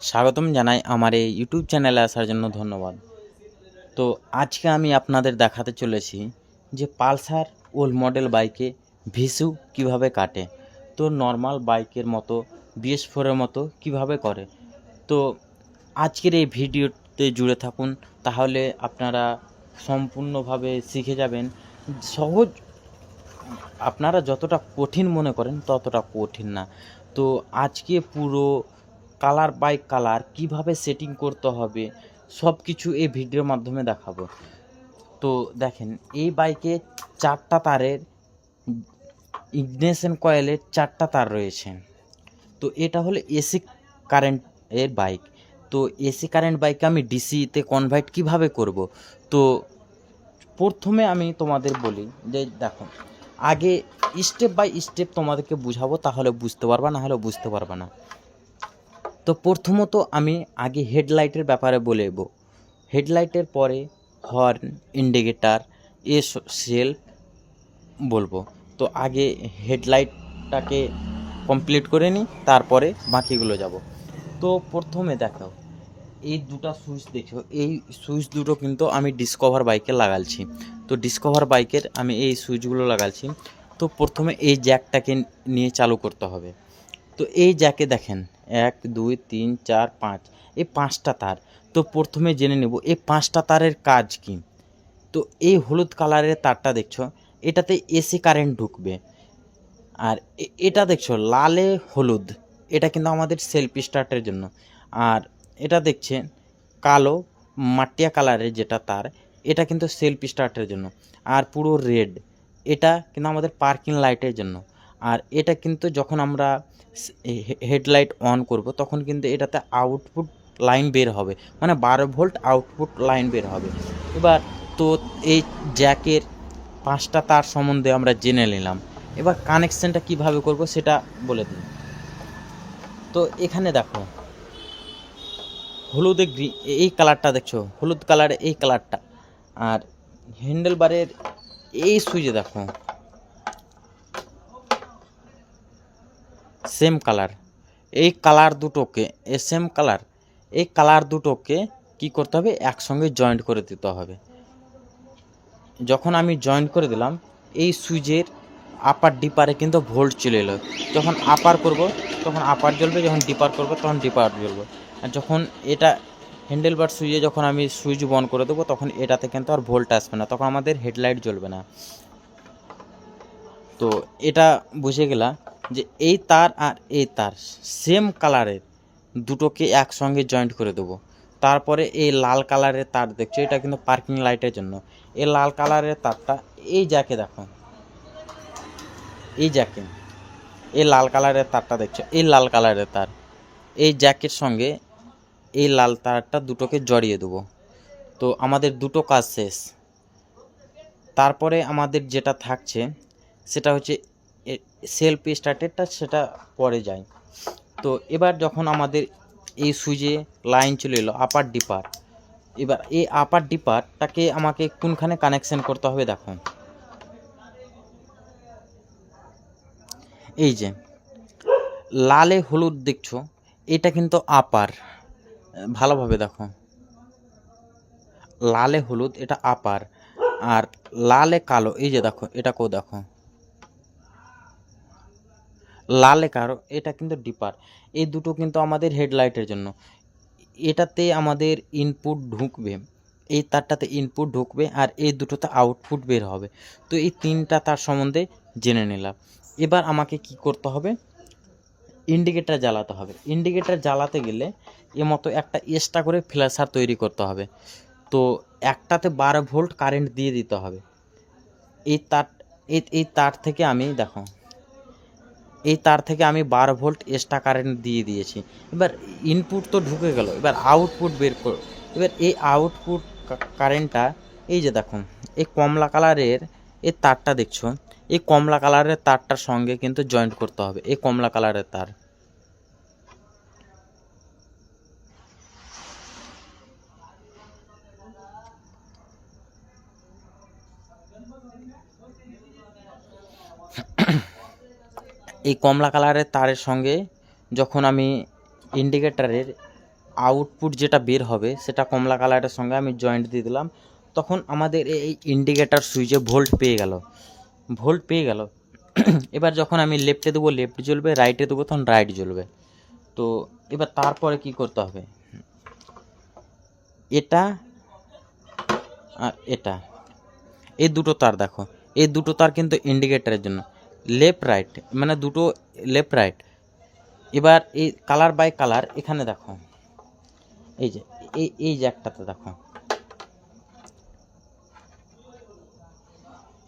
স্বাগতম জানাই আমার এই ইউটিউব চ্যানেলে আসার জন্য ধন্যবাদ। তো আজকে আমি আপনাদের দেখাতে চলেছি যে পালসার ওল্ড মডেল বাইকে ভিসু কিভাবে কাটে। তো নর্মাল বাইকের মতো BS4-এর মতো কিভাবে করে। তো আজকের এই ভিডিওতে জুড়ে থাকুন, তাহলে আপনারা সম্পূর্ণভাবে শিখে যাবেন। সহজ, আপনারা যতটা কঠিন মনে করেন ততটা কঠিন না। তো আজকে পুরো কালার বাই কালার কিভাবে সেটিং করতে হবে সব কিছু এই ভিডিওর মাধ্যমে দেখাবো। তো দেখেন, এই বাইকে 4টা তারের ইগনিশন কয়েলের 4টা তার রয়েছে। তো এটা হলো এসি কারেন্টের বাইক। তো এসি কারেন্ট বাইকে আমি ডিসিতে কনভার্ট কিভাবে করব। তো প্রথমে আমি তোমাদের বলি যে দেখো, আগে স্টেপ বাই স্টেপ তোমাদেরকে বুঝাবো, তাহলে বুঝতে পারবা, না হলে বুঝতে পারবা না। তো প্রথমত আমি আগে হেডলাইটের ব্যাপারে বলব। হেডলাইটের পরে হর্ন, ইন্ডিকেটার, সেল বলবো। তো আগে হেডলাইটটাকে কমপ্লিট করে নিই, তারপরে বাকিগুলো যাব। তো প্রথমে দেখো, এই দুটো সুইচ দেখো, এই সুইচ দুটো কিন্তু আমি ডিসকভার বাইকে লাগাচ্ছি। তো ডিসকভার বাইকের আমি এই সুইচগুলো লাগাচ্ছি। তো প্রথমে এই জ্যাকটাকে নিয়ে চালু করতে হবে। তো এই জ্যাকে দেখেন 1 2 3 4 5, এই 5টা তার। তো প্রথমে জেনে নেব এই 5টা তারের কাজ কি। তো এই হলুদ কালারের তারটা দেখছো, এটাতে এসি কারেন্ট ঢুকবে। আর এটা দেখছো লালে হলুদ, এটা কিন্তু আমাদের সেলফ স্টার্টের জন্য। আর এটা দেখছেন কালো মাটিয়া কালারের যেটা তার, এটা কিন্তু সেলফ স্টার্টের জন্য। আর পুরো রেড, এটা কিন্তু আমাদের পার্কিং লাইটের জন্য। আর এটা কিন্তু যখন আমরা হেডলাইট অন করব তখন কিন্তু এটাতে আউটপুট লাইন বের হবে, মানে 12 ভোল্ট আউটপুট লাইন বের হবে। এবার তো এই জ্যাকের 5টা তার সম্বন্ধে আমরা জেনে নিলাম। এবার কানেকশানটা কিভাবে করব সেটা বলে দিই। তো এখানে দেখো হলুদে এই কালারটা দেখছো, হলুদ কালারে এই কালারটা। আর হ্যান্ডেল বারের এই সুইচে দেখো সেম কালার। এই কালার দুটোকে সেম কালার, এই কালার দুটোকে কি করতে হবে, একসঙ্গে জয়েন্ট করে দিতে হবে। যখন আমি জয়েন্ট করে দিলাম, এই সুইচের আপার ডিপারে কিন্তু ভোল্ট চলে এলো। যখন আপার করব তখন আপার জ্বলবে, যখন ডিপার করব তখন ডিপার জ্বলবে। আর যখন এটা হ্যান্ডেল বার সুইচে যখন আমি সুইচ বন্ধ করে দেবো তখন এটাতে কিন্তু আর ভোল্ট আসবে না, তখন আমাদের হেডলাইট জ্বলবে না। তো এটা বুঝে গেলা যে এই তার আর এই তার সেম কালারের দুটোকে একসঙ্গে জয়েন্ট করে দেবো। তারপরে এই লাল কালারের তার দেখছো, এটা কিন্তু পার্কিং লাইটের জন্য। এই লাল কালারের তারটা এই জ্যাকে দেখো, এই জ্যাকে এই লাল কালারের তারটা দেখছো, এই লাল কালারের তার এই জ্যাকের সঙ্গে এই লাল তারটা দুটোকে জড়িয়ে দেবো। তো আমাদের দুটো কাজ শেষ। তারপরে আমাদের যেটা থাকছে সেটা হচ্ছে সেলফ স্টার্টেরটা, সেটা পরে যায়। তো এবার যখন আমাদের এই সুইচে লাইন চলে এলো আপার ডিপার, এবার এই আপার ডিপারটাকে আমাকে কোনখানে কানেকশন করতে হবে দেখো, এই যে লালে হলুদ দেখছো, এটা কিন্তু আপার, ভালোভাবে দেখো লালে হলুদ এটা আপার। আর লালে কালো এই যে দেখো, এটাকেও দেখো লালে কালো, এটা কিন্তু ডিপার। এই দুটো কিন্তু আমাদের হেডলাইটের জন্য। এটাতে আমাদের ইনপুট ঢুকবে, এই তারটাতে ইনপুট ঢুকবে আর এই দুটোতে আউটপুট বের হবে। তো এই 3টা তার সম্বন্ধে জেনে নিলাম। এবার আমাকে কি করতে হবে, ইন্ডিকেটার জ্বালাতে হবে। ইন্ডিকেটার জ্বালাতে গেলে মতো একটা এক্সট্রা করে ফ্ল্যাশার তৈরি করতে হবে। তো একটাতে 12 ভোল্ট কারেন্ট দিয়ে দিতে হবে। এই তার এই তার থেকে আমি দেখো, এই তার থেকে আমি 12 ভোল্ট এক্সট্রা কারেন্ট দিয়ে দিয়েছি। এবার ইনপুট তো ঢুকে গেল, এবার আউটপুট বের কর। এবার এই আউটপুট কারেন্টটা এই যে দেখুন, এই কমলা কালারের এই তারটা দেখছো, এই কমলা কালারের তারটার সঙ্গে কিন্তু জয়েন্ট করতে হবে, এই কমলা কালারের তার। এই কমলা কালারের তারের সঙ্গে যখন আমি ইন্ডিকেটারের আউটপুট যেটা বের হবে সেটা কমলা কালারের সঙ্গে আমি জয়েন্ট দিয়ে দিলাম। তখন আমাদের এই ইন্ডিকেটার সুইচে ভোল্ট পেয়ে গেল। এবার যখন আমি লেফটে দেবো লেফট জ্বলবে, রাইটে দেবো তখন রাইট জ্বলবে। তো এবার তারপরে কি করতে হবে, এটা আর এটা, এই দুটো তার দেখো, এই দুটো তার কিন্তু ইন্ডিকেটারের জন্য, লেফট রাইট মানে দুটো লেফট রাইট। এবার এই কালার বাই কালার এখানে দেখো, এই যে এই জ্যাকটাতে দেখো,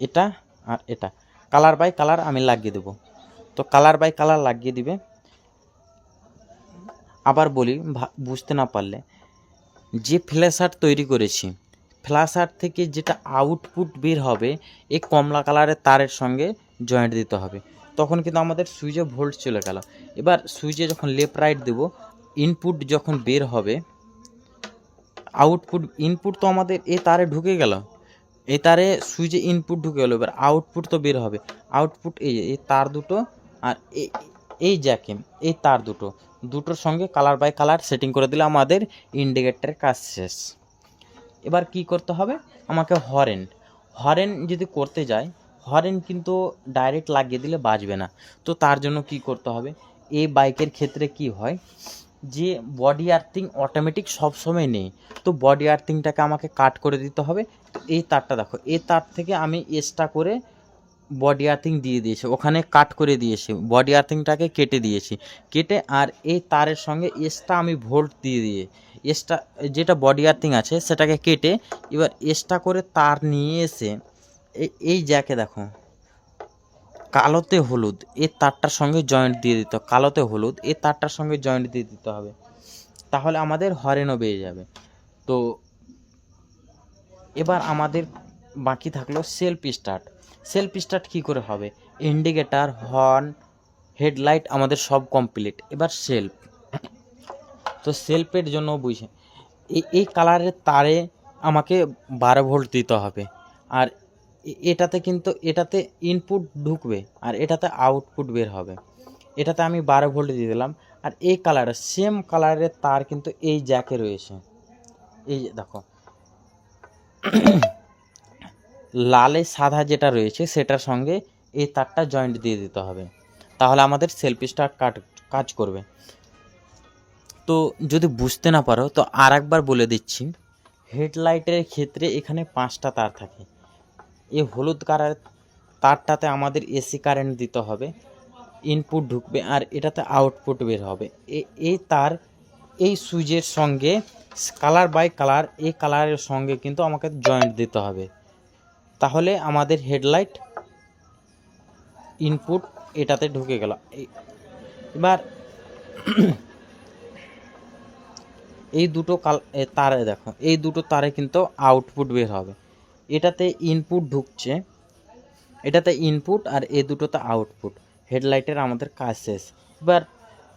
এটা আর এটা কালার বাই কালার আমি লাগিয়ে দেবো। তো কালার বাই কালার লাগিয়ে দিবে। আবার বলি বুঝতে না পারলে, যে ফ্ল্যাশার তৈরি করেছি, ফ্ল্যাশার থেকে যেটা আউটপুট বের হবে এই কমলা কালারের তারের সঙ্গে জয়েন্ট দিতে হবে। তখন কিন্তু আমাদের সুইচে ভোল্ট চলে গেল। এবার সুইচে যখন লেফট রাইট দেবো, ইনপুট যখন বের হবে, ইনপুট তো আমাদের এই তারে ঢুকে গেল, এই তারে সুইচে ইনপুট ঢুকে গেল। এবার আউটপুট তো বের হবে, আউটপুট এই তার দুটো আর এই জ্যাকে এই তার দুটোর সঙ্গে কালার বাই কালার সেটিং করে দিলে আমাদের ইন্ডিকেটরের কাজ শেষ। এবার কি করতে হবে, আমাকে হরেন যদি করতে যাই, হরেন কিন্তু ডাইরেক্ট লাগিয়ে দিলে বাজবে না। তো তার জন্য কি করতে হবে, এই বাইকের ক্ষেত্রে কি হয় যে বডি আর্থিং অটোমেটিক সবসময় নেই, তো বডি আর্থিংটাকে আমাকে কাট করে দিতে হবে। এই তারটা দেখো, এই তার থেকে আমি এক্সট্রা করে বডি আর্থিং দিয়ে দিয়েছি, ওখানে কাট করে দিয়েছি, বডি আর্থিংটাকে কেটে দিয়েছি, কেটে আর এই তারের সঙ্গে এক্সট্রা আমি ভোল্ট দিয়ে এক্সট্রা যেটা বডি আর্থিং আছে সেটাকে কেটে এবার এক্সট্রা করে তার নিয়ে এসে এই জ্যাকে দেখো কালোতে হলুদ এই তারটার সঙ্গে জয়েন্ট দিয়ে দিতে, কালোতে হলুদ এই তারটার সঙ্গে জয়েন্ট দিয়ে দিতে হবে। তাহলে আমাদের হরেনও বেরিয়ে যাবে। তো এবার আমাদের বাকি থাকলো সেলফ স্টার্ট কী করে হবে, ইন্ডিকেটার, হর্ন, হেডলাইট আমাদের সব কমপ্লিট। এবার তো সেলফের জন্য বুঝে এই কালারের তারে আমাকে 12 ভোল্ট দিতে হবে। আর এটাতে ইনপুট ঢুকবে আর এটাতে আউটপুট বের হবে। এটাতে আমি 12 ভোল্ট দিয়ে দিলাম। আর এই কালারের সেম কালারের তার কিন্তু এই জ্যাকে রয়েছে, এই দেখো লালে সাদা যেটা রয়েছে সেটার সঙ্গে এই তারটা জয়েন্ট দিয়ে দিতে হবে, তাহলে আমাদের সেলফ স্টার্ট কাজ করবে। তো যদি বুঝতে না পারো তো আর একবার বলে দিচ্ছি, হেডলাইটের ক্ষেত্রে এখানে 5টা তার থাকে। এই হলুদ কালারের তারটাতে আমাদের এসি কারেন্ট দিতে হবে, ইনপুট ঢুকবে আর এটাতে আউটপুট বের হবে। এই তার এই সুইচের সঙ্গে কালার বাই কালার এই কালারের সঙ্গে কিন্তু আমাকে জয়েন্ট দিতে হবে, তাহলে আমাদের হেডলাইট ইনপুট এটাতে ঢুকে গেল। এবার এই দুটো তারে দেখো, এই দুটো তারে কিন্তু আউটপুট বের হবে। এটাতে ইনপুট ঢুকছে, এটাতে ইনপুট আর এই দুটোতে আউটপুট। হেডলাইটের আমাদের কাজ শেষ। এবার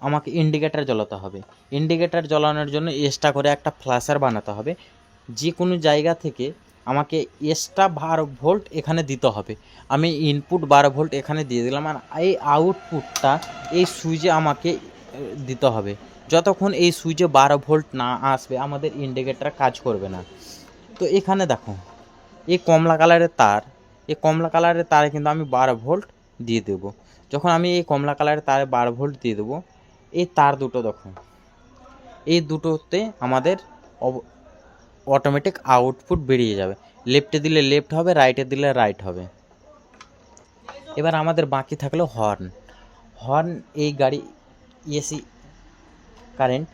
আমাকে ইন্ডিকেটার জ্বালাতে হবে। ইন্ডিকেটার জ্বালানোর জন্য এক্সট্রা করে একটা ফ্ল্যাশার বানাতে হবে। যে কোনো জায়গা থেকে আমাকে এক্সট্রা 12 ভোল্ট এখানে দিতে হবে। আমি ইনপুট 12 ভোল্ট এখানে দিয়ে দিলাম আর এই আউটপুটটা এই সুইচে আমাকে দিতে হবে। যতক্ষণ এই সুইচে 12 ভোল্ট না আসবে আমাদের ইন্ডিকেটার কাজ করবে না। তো এখানে দেখো এই কমলা কালারের তারে কিন্তু আমি 12 ভোল্ট দিয়ে দেবো। যখন আমি এই কমলা কালারের তারে 12 ভোল্ট দিয়ে দেবো, এই তার দুটো দেখো, এই দুটোতে আমাদের অটোমেটিক আউটপুট বেরিয়ে যাবে। লেফটে দিলে লেফট হবে, রাইটে দিলে রাইট হবে। এবার আমাদের বাকি থাকলো হর্ন। এই গাড়ি এসি কারেন্ট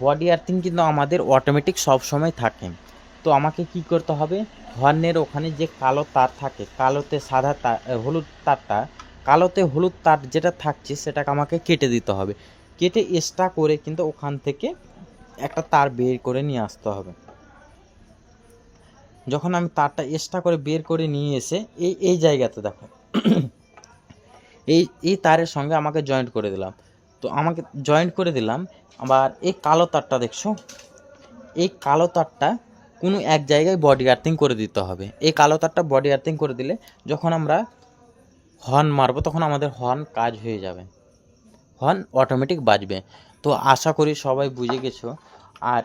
বডি আর্থিং কিন্তু আমাদের অটোমেটিক সব সময় থাকে। তো আমাকে কি করতে হবে, হর্নের ওখানে যে কালো তার থাকে, কালোতে সাদা তার হলুদ তারটা, কালোতে হলুদ তার যেটা থাকছে সেটাকে আমাকে কেটে দিতে হবে। কেটে এক্সট্রা করে কিন্তু ওখান থেকে একটা তার বের করে নিয়ে আসতে হবে। যখন আমি তারটা এক্সট্রা করে বের করে নিয়ে এসে এই জায়গাতে দেখো এই তারের সঙ্গে আমাকে জয়েন্ট করে দিলাম। তো আমাকে জয়েন্ট করে দিলাম। আবার এই কালো তারটা দেখছো, এই কালো তারটা কোনো এক জায়গায় বডি আর্থিং করে দিতে হবে। এই কালো তারটা বডি আর্থিং করে দিলে যখন আমরা হর্ন মারবো তখন আমাদের হর্ন কাজ হয়ে যাবে। হর্ন অটোমেটিক বাজবে। তো আশা করি সবাই বুঝে গেছো। আর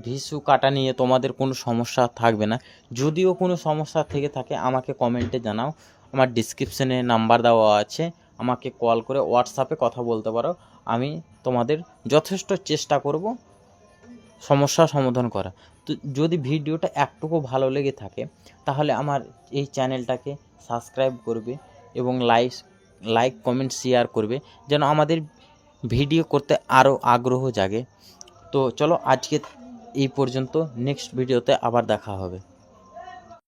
ভিসু কাটা নিয়ে তোমাদের কোনো সমস্যা থাকবে না। যদিও কোনো সমস্যা থেকে থাকে আমাকে কমেন্টে জানাও, আমার ডিসক্রিপশানে নাম্বার দেওয়া আছে, আমাকে কল করে হোয়াটসঅ্যাপে কথা বলতে পারো। আমি তোমাদের যথেষ্ট চেষ্টা করব সমস্যার সমাধান করা। তো যদি ভিডিওটা একটুকু ভালো লেগে থাকে তাহলে আমার এই চ্যানেলটাকে সাবস্ক্রাইব করবে এবং লাইক কমেন্ট শেয়ার করবে, যেন আমাদের ভিডিও করতে আরও আগ্রহ জাগে। তো চলো আজকে এই পর্যন্ত, নেক্সট ভিডিওতে আবার দেখা হবে।